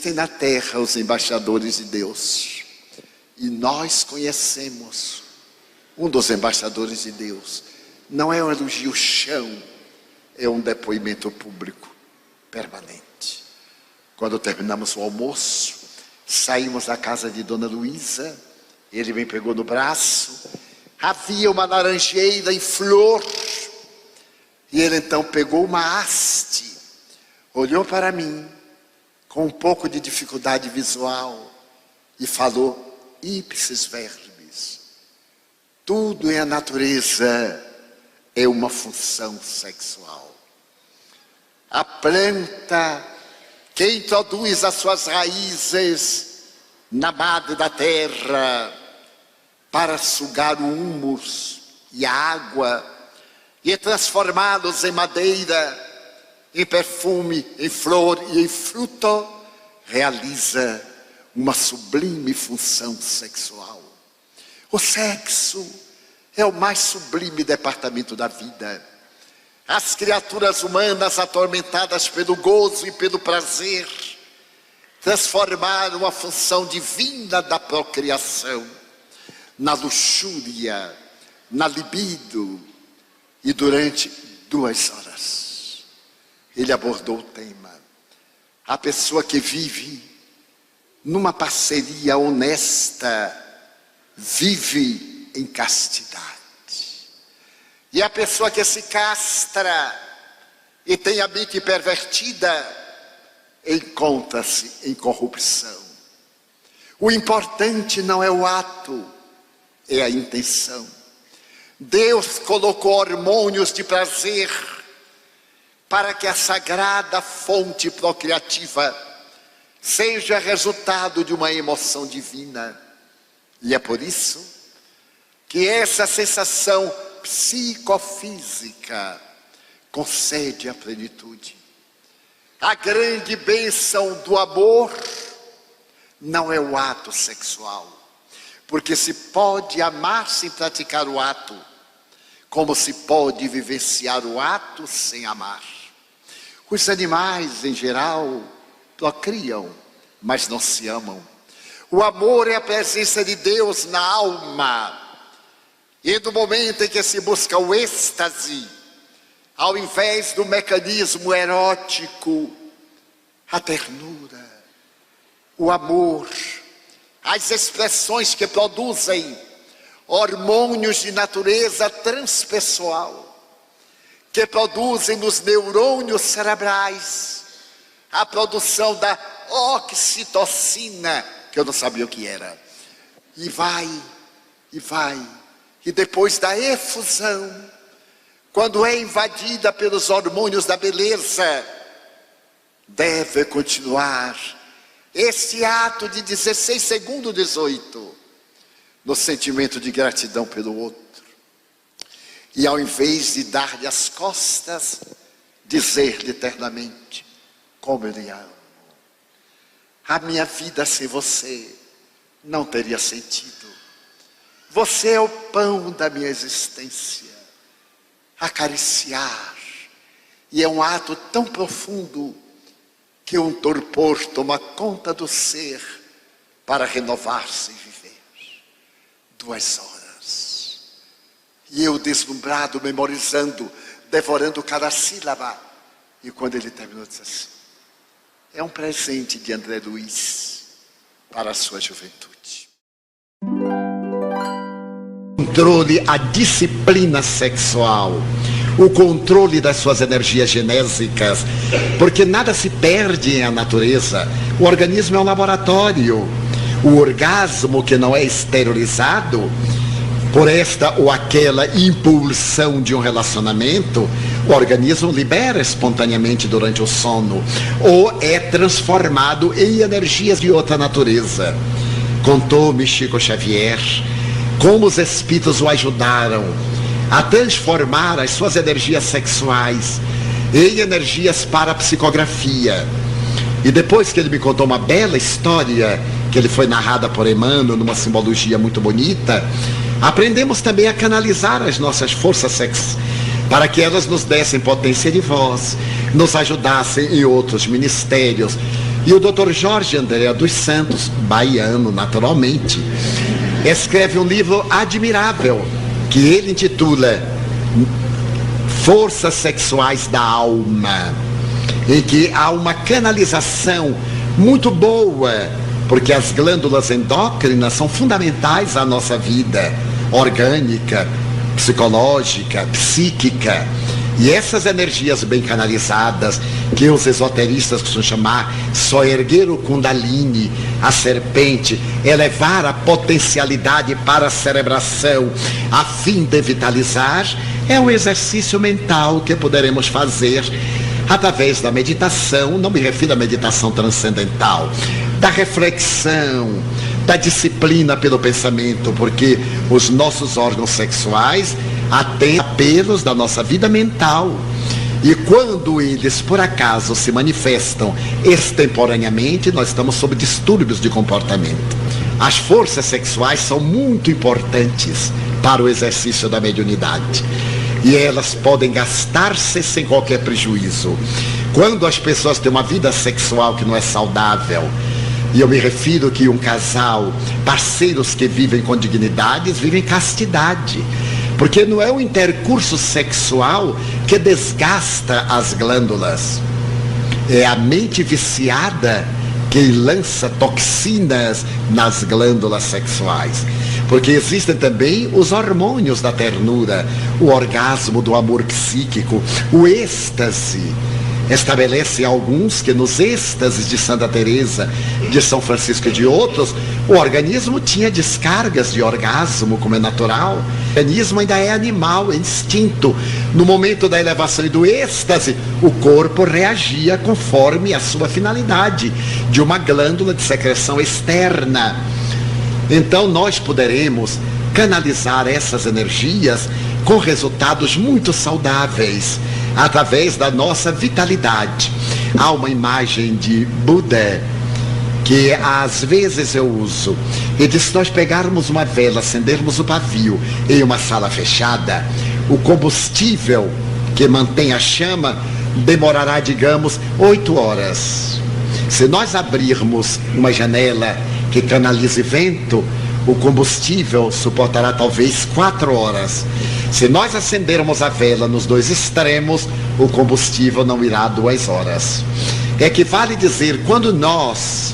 Existem na terra os embaixadores de Deus. E nós conhecemos um dos embaixadores de Deus. Não é um elogio chão, é um depoimento público permanente. Quando terminamos o almoço, saímos da casa de Dona Luísa, ele me pegou no braço, havia uma laranjeira em flor, e ele então pegou uma haste, olhou para mim, com um pouco de dificuldade visual, e falou, ipsis verbis, tudo em a natureza é uma função sexual. A planta que introduz as suas raízes na madre da terra para sugar o humus e a água e transformá-los em madeira, em perfume, em flor e em fruto, realiza uma sublime função sexual. O sexo é o mais sublime departamento da vida. As criaturas humanas atormentadas pelo gozo e pelo prazer transformaram a função divina da procriação na luxúria, na libido, e durante 2 horas ele abordou o tema. A pessoa que vive numa parceria honesta vive em castidade. E a pessoa que se castra e tem a mente pervertida encontra-se em corrupção. O importante não é o ato, é a intenção. Deus colocou hormônios de prazer para que a sagrada fonte procriativa seja resultado de uma emoção divina. E é por isso que essa sensação psicofísica concede a plenitude. A grande bênção do amor não é o ato sexual, porque se pode amar sem praticar o ato, como se pode vivenciar o ato sem amar. Os animais, em geral, procriam, mas não se amam. O amor é a presença de Deus na alma. E no momento em que se busca o êxtase, ao invés do mecanismo erótico, a ternura, o amor, as expressões que produzem hormônios de natureza transpessoal, que produzem nos neurônios cerebrais a produção da oxitocina, que eu não sabia o que era, e vai, e depois da efusão, quando é invadida pelos hormônios da beleza, deve continuar esse ato de 16 segundos 18, no sentimento de gratidão pelo outro. E ao invés de dar-lhe as costas, dizer-lhe eternamente, como eu lhe amo. A minha vida sem você não teria sentido. Você é o pão da minha existência. Acariciar. E é um ato tão profundo que um torpor toma conta do ser para renovar-se e viver. 2 horas. E eu deslumbrado, memorizando, devorando cada sílaba. E quando ele terminou, disse assim, é um presente de André Luiz para a sua juventude. Controle a disciplina sexual, o controle das suas energias genésicas, porque nada se perde em a natureza. O organismo é um laboratório. O orgasmo que não é exteriorizado por esta ou aquela impulsão de um relacionamento, o organismo libera espontaneamente durante o sono, ou é transformado em energias de outra natureza. Contou-me Chico Xavier como os espíritos o ajudaram a transformar as suas energias sexuais em energias para a psicografia. E depois que ele me contou uma bela história, que ele foi narrada por Emmanuel, numa simbologia muito bonita, aprendemos também a canalizar as nossas forças sexuais, para que elas nos dessem potência de voz, nos ajudassem em outros ministérios, E o Dr. Jorge André dos Santos, baiano naturalmente, escreve um livro admirável, que ele intitula Forças Sexuais da Alma, em que há uma canalização muito boa, porque as glândulas endócrinas são fundamentais à nossa vida orgânica, psicológica, psíquica. E essas energias bem canalizadas, que os esoteristas costumam chamar Soergueiro Kundalini, a serpente, elevar a potencialidade para a cerebração, a fim de vitalizar, é um exercício mental que poderemos fazer através da meditação. Não me refiro à meditação transcendental, da reflexão, da disciplina pelo pensamento, porque os nossos órgãos sexuais atendem apelos da nossa vida mental. E quando eles, por acaso, se manifestam extemporaneamente, nós estamos sob distúrbios de comportamento. As forças sexuais são muito importantes para o exercício da mediunidade. E elas podem gastar-se sem qualquer prejuízo. Quando as pessoas têm uma vida sexual que não é saudável, e eu me refiro que um casal, parceiros que vivem com dignidade, vivem castidade. Porque não é o intercurso sexual que desgasta as glândulas. É a mente viciada que lança toxinas nas glândulas sexuais. Porque existem também os hormônios da ternura, o orgasmo do amor psíquico, o êxtase. Estabelece alguns que nos êxtases de Santa Teresa, de São Francisco e de outros, o organismo tinha descargas de orgasmo, como é natural. O organismo ainda é animal, é instinto. No momento da elevação e do êxtase, o corpo reagia conforme a sua finalidade, de uma glândula de secreção externa. Então nós poderemos canalizar essas energias com resultados muito saudáveis, através da nossa vitalidade. Há uma imagem de Buda que às vezes eu uso. E diz: se nós pegarmos uma vela, acendermos o pavio em uma sala fechada, o combustível que mantém a chama demorará, digamos, 8 horas. Se nós abrirmos uma janela que canalize vento, o combustível suportará talvez 4 horas. Se nós acendermos a vela nos dois extremos, o combustível não irá 2 horas. É que vale dizer, quando nós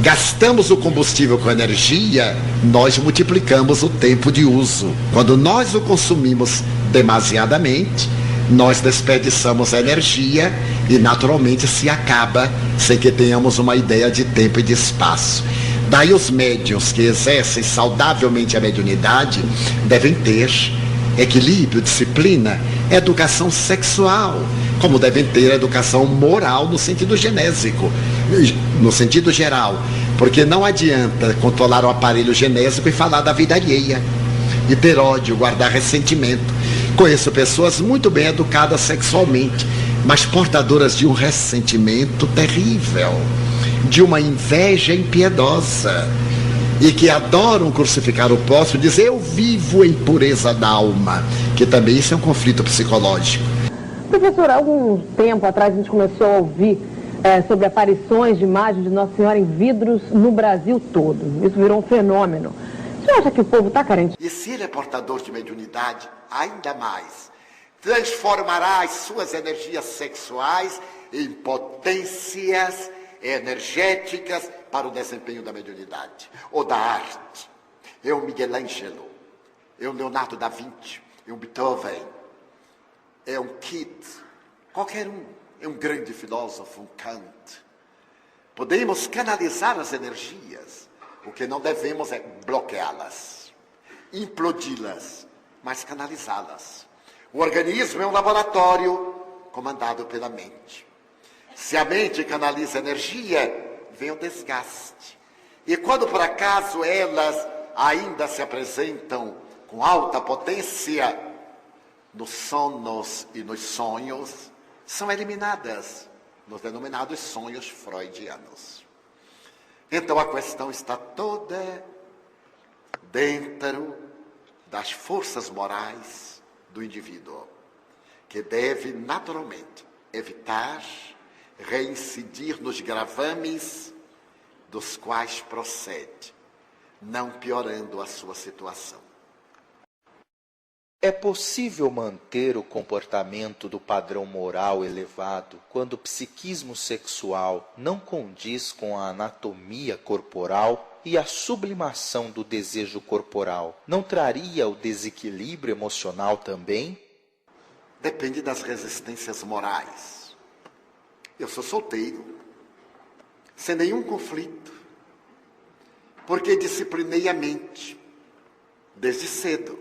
gastamos o combustível com energia, nós multiplicamos o tempo de uso. Quando nós o consumimos demasiadamente, nós desperdiçamos energia e naturalmente se acaba sem que tenhamos uma ideia de tempo e de espaço. Daí os médiuns que exercem saudavelmente a mediunidade devem ter equilíbrio, disciplina, educação sexual, como devem ter educação moral no sentido genésico, no sentido geral, porque não adianta controlar o aparelho genésico e falar da vida alheia, e ter ódio, guardar ressentimento. Conheço pessoas muito bem educadas sexualmente, mas portadoras de um ressentimento terrível, de uma inveja impiedosa, e que adoram crucificar o próximo e dizer: eu vivo em pureza da alma, que também isso é um conflito psicológico. Professor, há algum tempo atrás a gente começou a ouvir sobre aparições de imagens de Nossa Senhora em vidros no Brasil todo. Isso virou um fenômeno. Você acha que o povo está carente? E se ele é portador de mediunidade, ainda mais, transformará as suas energias sexuais em potências energéticas para o desempenho da mediunidade ou da arte. É um Michelangelo, é um Leonardo da Vinci, é um Beethoven, é um Keats, qualquer um, é um grande filósofo, um Kant. Podemos canalizar as energias, o que não devemos é bloqueá-las, implodi-las, mas canalizá-las. O organismo é um laboratório comandado pela mente. Se a mente canaliza energia, vem o desgaste. E quando por acaso elas ainda se apresentam com alta potência, nos sonos e nos sonhos, são eliminadas nos denominados sonhos freudianos. Então a questão está toda dentro das forças morais do indivíduo, que deve naturalmente evitar reincidir nos gravames dos quais procede, não piorando a sua situação. É possível manter o comportamento do padrão moral elevado quando o psiquismo sexual não condiz com a anatomia corporal e a sublimação do desejo corporal não traria o desequilíbrio emocional também? Depende das resistências morais. Eu sou solteiro, sem nenhum conflito, porque disciplinei a mente desde cedo.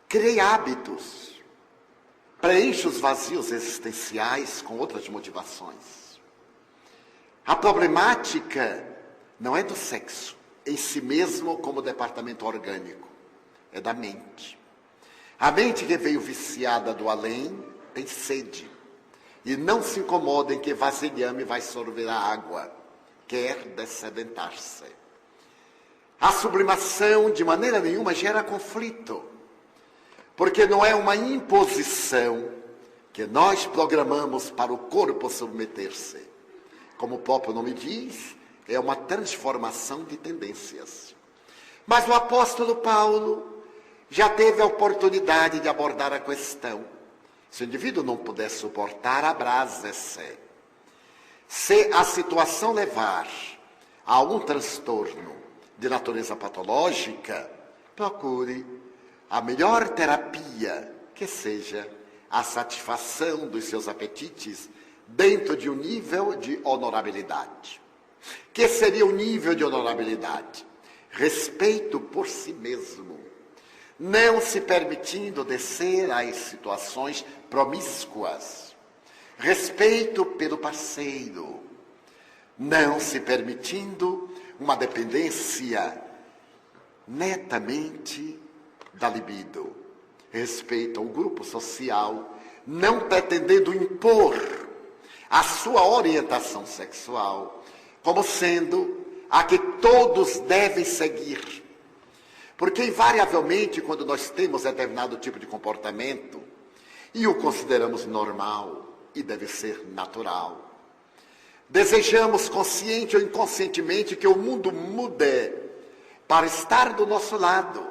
Criei hábitos, preencho os vazios existenciais com outras motivações. A problemática não é do sexo em si mesmo como departamento orgânico, é da mente. A mente que veio viciada do além tem sede e não se incomoda em que vasilhame vai sorver a água, quer dessedentar-se. A sublimação de maneira nenhuma gera conflito, porque não é uma imposição que nós programamos para o corpo submeter-se. Como o próprio nome diz, é uma transformação de tendências. Mas o apóstolo Paulo já teve a oportunidade de abordar a questão. Se o indivíduo não puder suportar, abrase-se. Se a situação levar a algum transtorno de natureza patológica, procure a melhor terapia, que seja a satisfação dos seus apetites dentro de um nível de honorabilidade. Que seria o nível de honorabilidade? Respeito por si mesmo, não se permitindo descer às situações promíscuas. Respeito pelo parceiro, não se permitindo uma dependência netamente da libido. Respeito ao grupo social, não pretendendo impor a sua orientação sexual como sendo a que todos devem seguir. Porque, invariavelmente, quando nós temos determinado tipo de comportamento e o consideramos normal e deve ser natural, desejamos, consciente ou inconscientemente, que o mundo mude para estar do nosso lado,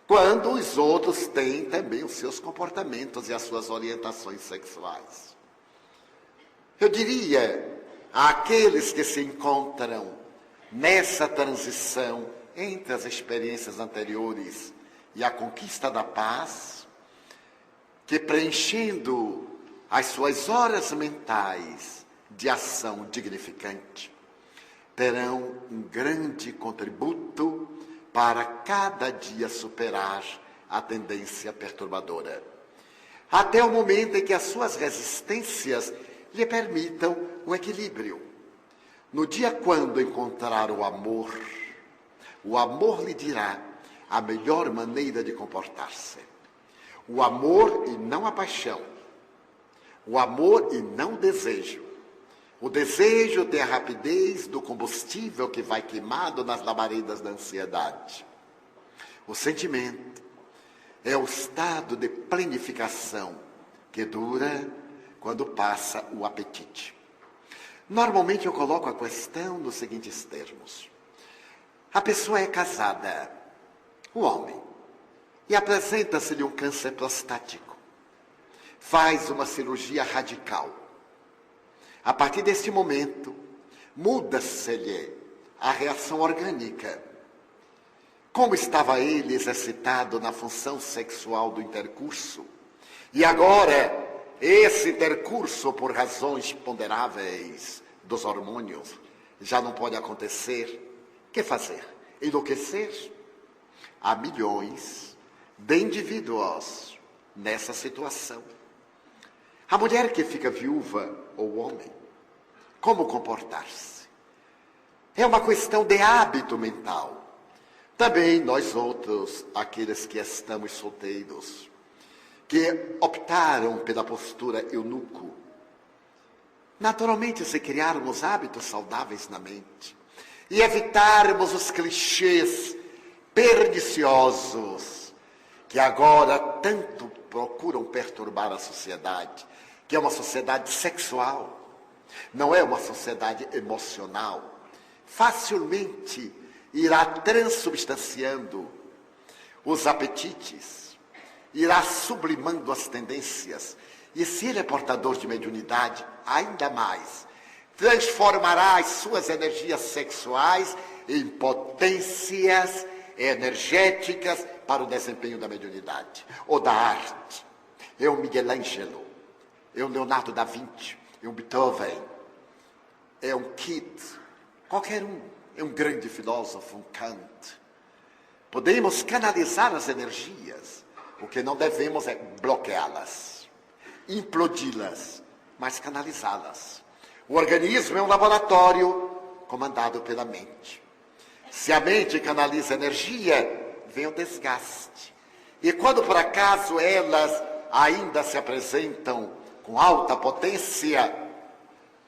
quando os outros têm também os seus comportamentos e as suas orientações sexuais. Eu diria àqueles que se encontram nessa transição entre as experiências anteriores e a conquista da paz, que preenchendo as suas horas mentais de ação dignificante, terão um grande contributo para cada dia superar a tendência perturbadora, até o momento em que as suas resistências lhe permitam o equilíbrio. No dia quando encontrar o amor lhe dirá a melhor maneira de comportar-se. O amor e não a paixão. O amor e não o desejo. O desejo tem a rapidez do combustível que vai queimado nas labaredas da ansiedade. O sentimento é o estado de plenificação que dura quando passa o apetite. Normalmente eu coloco a questão nos seguintes termos. A pessoa é casada, o homem, e apresenta-se-lhe um câncer prostático. Faz uma cirurgia radical. A partir deste momento, muda-se-lhe a reação orgânica. Como estava ele exercitado na função sexual do intercurso, e agora esse intercurso, por razões ponderáveis dos hormônios, já não pode acontecer, o que fazer? Enlouquecer? Há milhões de indivíduos nessa situação. A mulher que fica viúva, ou o homem, como comportar-se? É uma questão de hábito mental. Também nós outros, aqueles que estamos solteiros, que optaram pela postura eunuco, naturalmente se criarmos hábitos saudáveis na mente e evitarmos os clichês perniciosos que agora tanto procuram perturbar a sociedade, que é uma sociedade sexual, Não é uma sociedade emocional. Facilmente irá transubstanciando os apetites, irá sublimando as tendências. E se ele é portador de mediunidade, ainda mais, transformará as suas energias sexuais em potências energéticas para o desempenho da mediunidade ou da arte. É um Michelangelo, é um Leonardo da Vinci, é um Beethoven, é um Keats, qualquer um, é um grande filósofo, um Kant. Podemos canalizar as energias, o que não devemos é bloqueá-las, implodi-las, mas canalizá-las. O organismo é um laboratório comandado pela mente. Se a mente canaliza energia, vem o desgaste. E quando por acaso elas ainda se apresentam com alta potência,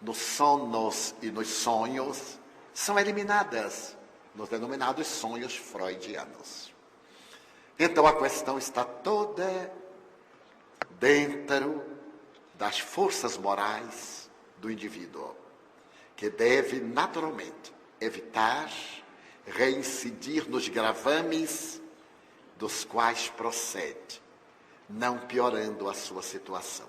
nos sonos e nos sonhos, são eliminadas nos denominados sonhos freudianos. Então a questão está toda dentro das forças morais do indivíduo, que deve naturalmente evitar reincidir nos gravames dos quais procede, não piorando a sua situação.